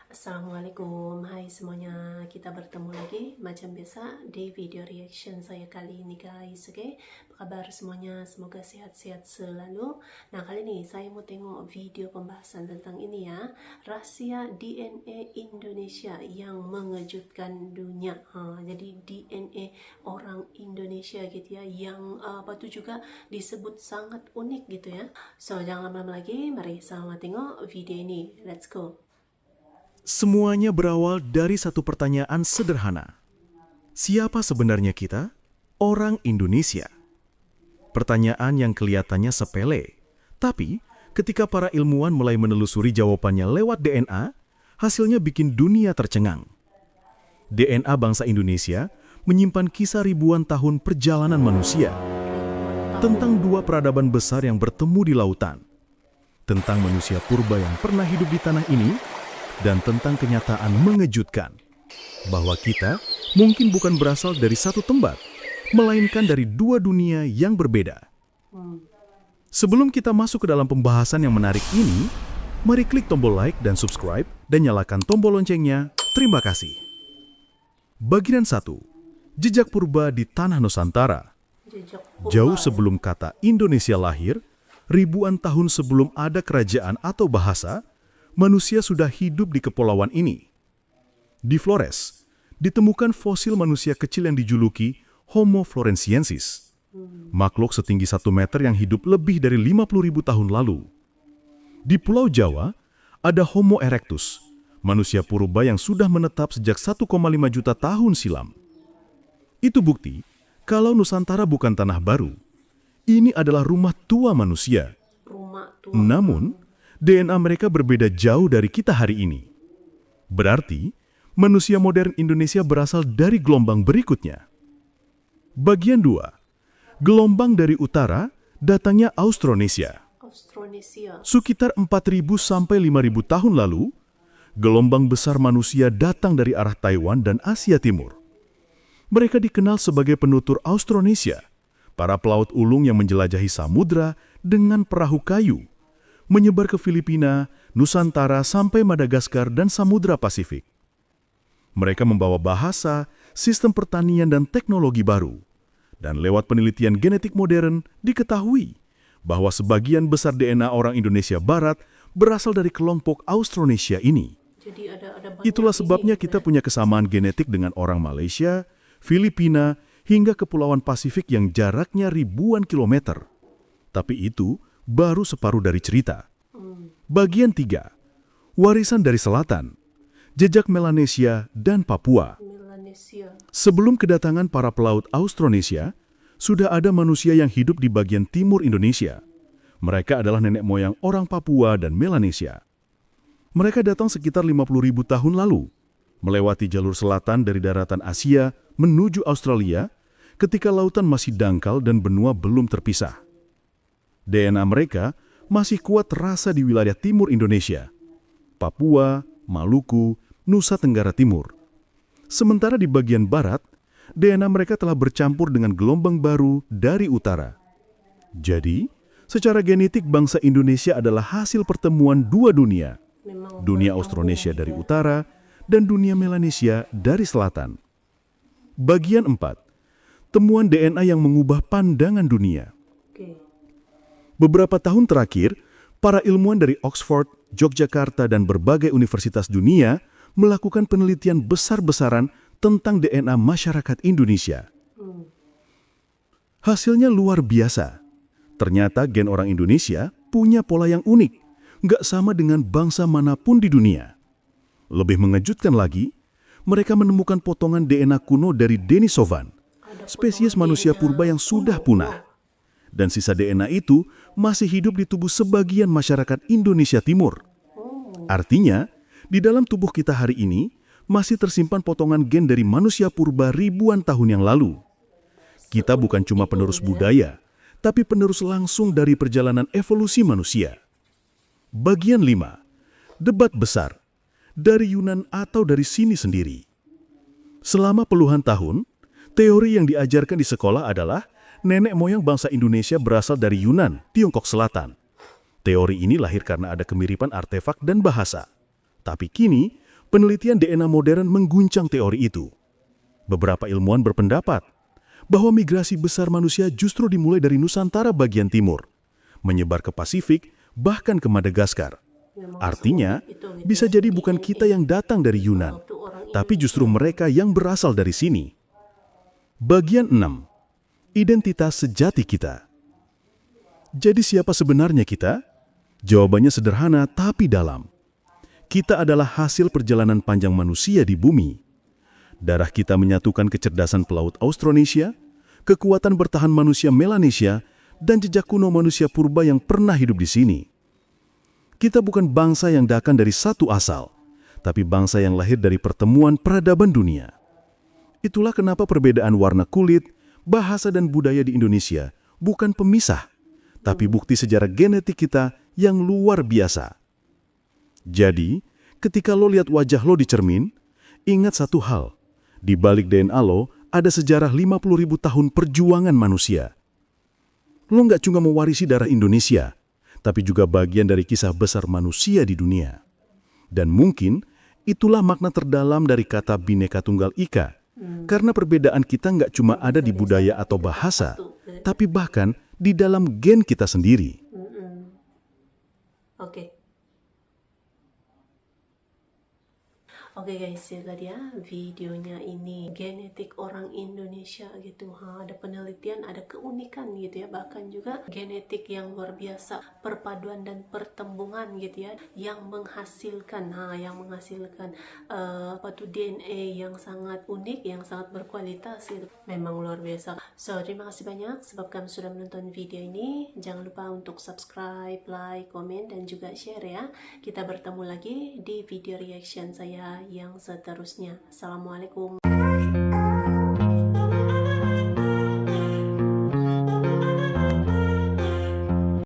Assalamualaikum, hai semuanya, kita bertemu lagi macam biasa di video reaction saya kali ini guys. Oke, apa kabar semuanya, semoga sehat-sehat selalu. Nah, kali ini saya mau tengok video pembahasan tentang ini ya, rahasia DNA Indonesia yang mengejutkan dunia. Jadi DNA orang Indonesia gitu ya, yang apa tuh juga disebut sangat unik gitu ya. So, jangan lama-lama lagi, mari sama tengok video ini, let's go. Semuanya berawal dari satu pertanyaan sederhana. Siapa sebenarnya kita? Orang Indonesia. Pertanyaan yang kelihatannya sepele, tapi ketika para ilmuwan mulai menelusuri jawabannya lewat DNA, hasilnya bikin dunia tercengang. DNA bangsa Indonesia menyimpan kisah ribuan tahun perjalanan manusia, tentang dua peradaban besar yang bertemu di lautan, tentang manusia purba yang pernah hidup di tanah ini, dan tentang kenyataan mengejutkan bahwa kita mungkin bukan berasal dari satu tempat, melainkan dari dua dunia yang berbeda. Sebelum kita masuk ke dalam pembahasan yang menarik ini, mari klik tombol like dan subscribe dan nyalakan tombol loncengnya. Terima kasih. Bagian 1. Jejak purba di Tanah Nusantara. Jauh sebelum kata Indonesia lahir, ribuan tahun sebelum ada kerajaan atau bahasa, manusia sudah hidup di kepulauan ini. Di Flores, ditemukan fosil manusia kecil yang dijuluki Homo floresiensis. Makhluk setinggi 1 meter yang hidup lebih dari 50.000 tahun lalu. Di Pulau Jawa, ada Homo erectus, manusia purba yang sudah menetap sejak 1,5 juta tahun silam. Itu bukti kalau Nusantara bukan tanah baru. Ini adalah rumah tua manusia. Namun, DNA mereka berbeda jauh dari kita hari ini. Berarti, manusia modern Indonesia berasal dari gelombang berikutnya. Bagian 2. Gelombang dari utara datangnya Austronesia. Sekitar 4.000 sampai 5.000 tahun lalu, gelombang besar manusia datang dari arah Taiwan dan Asia Timur. Mereka dikenal sebagai penutur Austronesia, para pelaut ulung yang menjelajahi samudra dengan perahu kayu, menyebar ke Filipina, Nusantara, sampai Madagaskar dan Samudra Pasifik. Mereka membawa bahasa, sistem pertanian, dan teknologi baru. Dan lewat penelitian genetik modern, diketahui bahwa sebagian besar DNA orang Indonesia Barat berasal dari kelompok Austronesia ini. Jadi Itulah sebabnya kita punya kesamaan genetik dengan orang Malaysia, Filipina, hingga Kepulauan Pasifik yang jaraknya ribuan kilometer. Tapi itu baru separuh dari cerita. Bagian 3. Warisan dari selatan. Jejak Melanesia dan Papua. Sebelum kedatangan para pelaut Austronesia, sudah ada manusia yang hidup di bagian timur Indonesia. Mereka adalah nenek moyang orang Papua dan Melanesia. Mereka datang sekitar 50.000 tahun lalu, melewati jalur selatan dari daratan Asia menuju Australia ketika lautan masih dangkal dan benua belum terpisah. DNA mereka masih kuat terasa di wilayah timur Indonesia, Papua, Maluku, Nusa Tenggara Timur. Sementara di bagian barat, DNA mereka telah bercampur dengan gelombang baru dari utara. Jadi, secara genetik bangsa Indonesia adalah hasil pertemuan dua dunia, dunia Austronesia dari utara dan dunia Melanesia dari selatan. Bagian 4. Temuan DNA yang mengubah pandangan dunia. Beberapa tahun terakhir, para ilmuwan dari Oxford, Yogyakarta, dan berbagai universitas dunia melakukan penelitian besar-besaran tentang DNA masyarakat Indonesia. Hasilnya luar biasa. Ternyata gen orang Indonesia punya pola yang unik, nggak sama dengan bangsa manapun di dunia. Lebih mengejutkan lagi, mereka menemukan potongan DNA kuno dari Denisovan, spesies manusia purba yang sudah punah. Dan sisa DNA itu masih hidup di tubuh sebagian masyarakat Indonesia Timur. Artinya, di dalam tubuh kita hari ini masih tersimpan potongan gen dari manusia purba ribuan tahun yang lalu. Kita bukan cuma penerus budaya, tapi penerus langsung dari perjalanan evolusi manusia. Bagian 5. Debat besar. Dari Yunan atau dari sini sendiri. Selama puluhan tahun, teori yang diajarkan di sekolah adalah nenek moyang bangsa Indonesia berasal dari Yunan, Tiongkok Selatan. Teori ini lahir karena ada kemiripan artefak dan bahasa. Tapi kini, penelitian DNA modern mengguncang teori itu. Beberapa ilmuwan berpendapat bahwa migrasi besar manusia justru dimulai dari Nusantara bagian timur, menyebar ke Pasifik, bahkan ke Madagaskar. Artinya, bisa jadi bukan kita yang datang dari Yunan, tapi justru mereka yang berasal dari sini. Bagian 6. Identitas sejati kita. Jadi siapa sebenarnya kita? Jawabannya sederhana tapi dalam. Kita adalah hasil perjalanan panjang manusia di bumi. Darah kita menyatukan kecerdasan pelaut Austronesia, kekuatan bertahan manusia Melanesia, dan jejak kuno manusia purba yang pernah hidup di sini. Kita bukan bangsa yang datang dari satu asal, tapi bangsa yang lahir dari pertemuan peradaban dunia. Itulah kenapa perbedaan warna kulit, bahasa dan budaya di Indonesia bukan pemisah, tapi bukti sejarah genetik kita yang luar biasa. Jadi, ketika lo lihat wajah lo di cermin, ingat satu hal, di balik DNA lo ada sejarah 50.000 tahun perjuangan manusia. Lo nggak cuma mewarisi darah Indonesia, tapi juga bagian dari kisah besar manusia di dunia. Dan mungkin itulah makna terdalam dari kata Bhinneka Tunggal Ika, karena perbedaan kita nggak cuma ada di budaya atau bahasa, tapi bahkan di dalam gen kita sendiri. Oke guys, ya tadi ya videonya ini genetik orang Indonesia gitu. Ada penelitian, ada keunikan gitu ya, bahkan juga genetik yang luar biasa, perpaduan dan pertembungan gitu ya, yang menghasilkan DNA yang sangat unik, yang sangat berkualitas gitu. Memang luar biasa. So, terima kasih banyak sebab kamu sudah menonton video ini. Jangan lupa untuk subscribe, like, komen dan juga share ya. Kita bertemu lagi di video reaction saya yang seterusnya. Assalamualaikum.